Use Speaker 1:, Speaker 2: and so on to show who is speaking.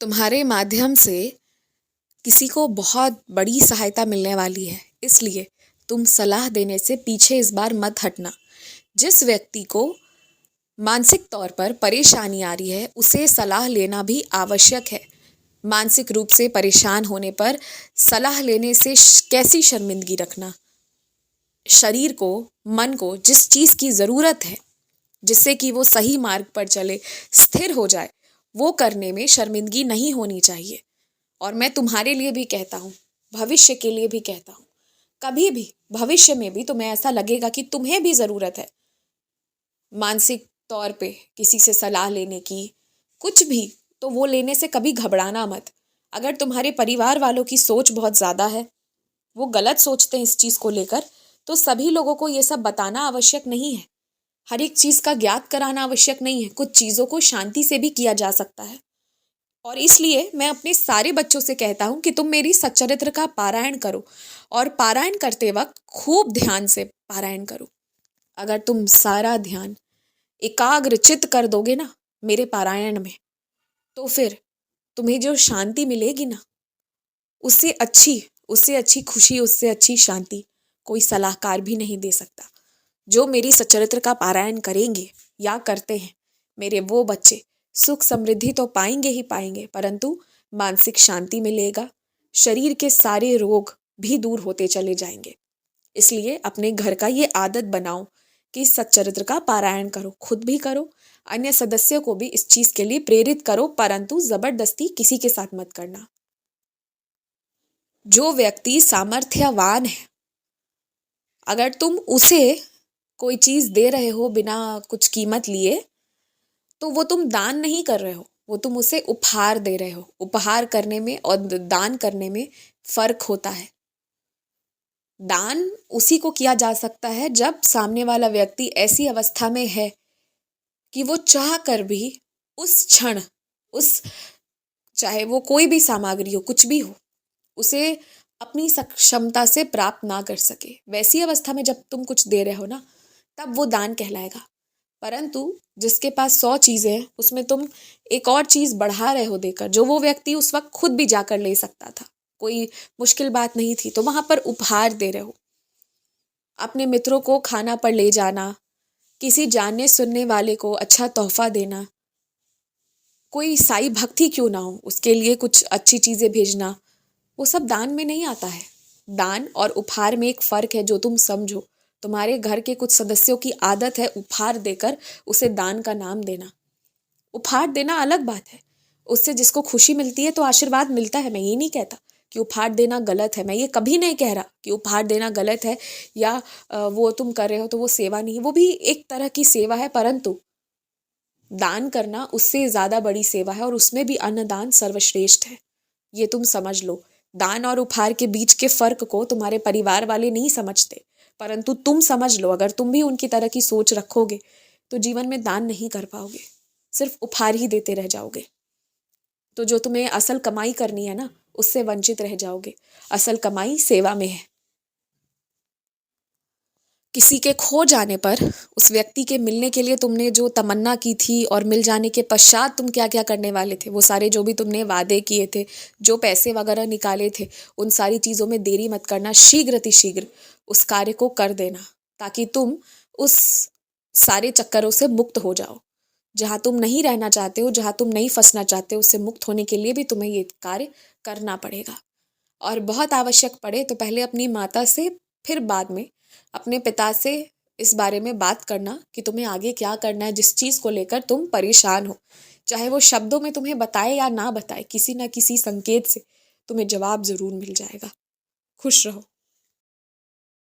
Speaker 1: तुम्हारे माध्यम से किसी को बहुत बड़ी सहायता मिलने वाली है, इसलिए तुम सलाह देने से पीछे इस बार मत हटना। जिस व्यक्ति को मानसिक तौर पर परेशानी आ रही है उसे सलाह लेना भी आवश्यक है। मानसिक रूप से परेशान होने पर सलाह लेने से कैसी शर्मिंदगी रखना। शरीर को, मन को जिस चीज़ की ज़रूरत है जिससे कि वो सही मार्ग पर चले, स्थिर हो जाए, वो करने में शर्मिंदगी नहीं होनी चाहिए। और मैं तुम्हारे लिए भी कहता हूँ, भविष्य के लिए भी कहता हूँ, कभी भी भविष्य में भी तुम्हें ऐसा लगेगा कि तुम्हें भी ज़रूरत है मानसिक तौर पे किसी से सलाह लेने की, कुछ भी, तो वो लेने से कभी घबराना मत। अगर तुम्हारे परिवार वालों की सोच बहुत ज़्यादा है, वो गलत सोचते हैं इस चीज़ को लेकर, तो सभी लोगों को ये सब बताना आवश्यक नहीं है। हर एक चीज़ का ज्ञात कराना आवश्यक नहीं है। कुछ चीज़ों को शांति से भी किया जा सकता है। और इसलिए मैं अपने सारे बच्चों से कहता हूँ कि तुम मेरी सच्चरित्र का पारायण करो, और पारायण करते वक्त खूब ध्यान से पारायण करो। अगर तुम सारा ध्यान एकाग्र चित्त कर दोगे ना मेरे पारायण में, तो फिर तुम्हें जो शांति मिलेगी ना, उससे अच्छी खुशी, उससे अच्छी शांति कोई सलाहकार भी नहीं दे सकता। जो मेरी सच्चरित्र का पारायण करेंगे या करते हैं, मेरे वो बच्चे सुख समृद्धि तो पाएंगे ही पाएंगे, परंतु मानसिक शांति मिलेगा, शरीर के सारे रोग भी दूर होते चले जाएंगे। इसलिए अपने घर का ये आदत बनाओ कि सच्चरित्र का पारायण करो, खुद भी करो, अन्य सदस्यों को भी इस चीज के लिए प्रेरित करो, परंतु जबरदस्ती किसी के साथ मत करना। जो व्यक्ति सामर्थ्यवान है, अगर तुम उसे कोई चीज दे रहे हो बिना कुछ कीमत लिए, तो वो तुम दान नहीं कर रहे हो, वो तुम उसे उपहार दे रहे हो। उपहार करने में और दान करने में फर्क होता है। दान उसी को किया जा सकता है जब सामने वाला व्यक्ति ऐसी अवस्था में है कि वो चाह कर भी उस क्षण, उस, चाहे वो कोई भी सामग्री हो, कुछ भी हो, उसे अपनी सक्षमता से प्राप्त ना कर सके, वैसी अवस्था में जब तुम कुछ दे रहे हो ना, तब वो दान कहलाएगा। परंतु जिसके पास 100 चीज़ें हैं, उसमें तुम एक और चीज़ बढ़ा रहे हो देकर, जो वो व्यक्ति उस वक्त खुद भी जाकर ले सकता था, कोई मुश्किल बात नहीं थी, तो वहां पर उपहार दे रहे हो। अपने मित्रों को खाना पर ले जाना, किसी जानने सुनने वाले को अच्छा तोहफा देना, कोई साई भक्ति क्यों ना हो, उसके लिए कुछ अच्छी चीज़ें भेजना, वो सब दान में नहीं आता है। दान और उपहार में एक फ़र्क है, जो तुम समझो। तुम्हारे घर के कुछ सदस्यों की आदत है उपहार देकर उसे दान का नाम देना। उपहार देना अलग बात है, उससे जिसको खुशी मिलती है तो आशीर्वाद मिलता है। मैं ये नहीं कहता कि उपहार देना गलत है, मैं ये कभी नहीं कह रहा कि उपहार देना गलत है या वो तुम कर रहे हो तो वो सेवा नहीं, वो भी एक तरह की सेवा है, परंतु दान करना उससे ज़्यादा बड़ी सेवा है, और उसमें भी अन्नदान सर्वश्रेष्ठ है। ये तुम समझ लो। दान और उपहार के बीच के फर्क को तुम्हारे परिवार वाले नहीं समझते, परंतु तुम समझ लो। अगर तुम भी उनकी तरह की सोच रखोगे तो जीवन में दान नहीं कर पाओगे, सिर्फ उपहार ही देते रह जाओगे। तो जो तुम्हें असल कमाई करनी है ना, उससे वंचित रह जाओगे। असल कमाई सेवा में है। किसी के खो जाने पर उस व्यक्ति के मिलने के लिए तुमने जो तमन्ना की थी, और मिल जाने के पश्चात तुम क्या क्या करने वाले थे, वो सारे जो भी तुमने वादे किए थे, जो पैसे वगैरह निकाले थे, उन सारी चीज़ों में देरी मत करना। शीघ्र अतिशीघ्र उस कार्य को कर देना, ताकि तुम उस सारे चक्करों से मुक्त हो जाओ। जहाँ तुम नहीं रहना चाहते हो, जहाँ तुम नहीं फंसना चाहते हो, उससे मुक्त होने के लिए भी तुम्हें ये कार्य करना पड़ेगा। और बहुत आवश्यक पड़े तो पहले अपनी माता से, फिर बाद में अपने पिता से इस बारे में बात करना कि तुम्हें आगे क्या करना है। जिस चीज़ को लेकर तुम परेशान हो, चाहे वो शब्दों में तुम्हें बताए या ना बताए, किसी ना किसी संकेत से तुम्हें जवाब ज़रूर मिल जाएगा। खुश रहो।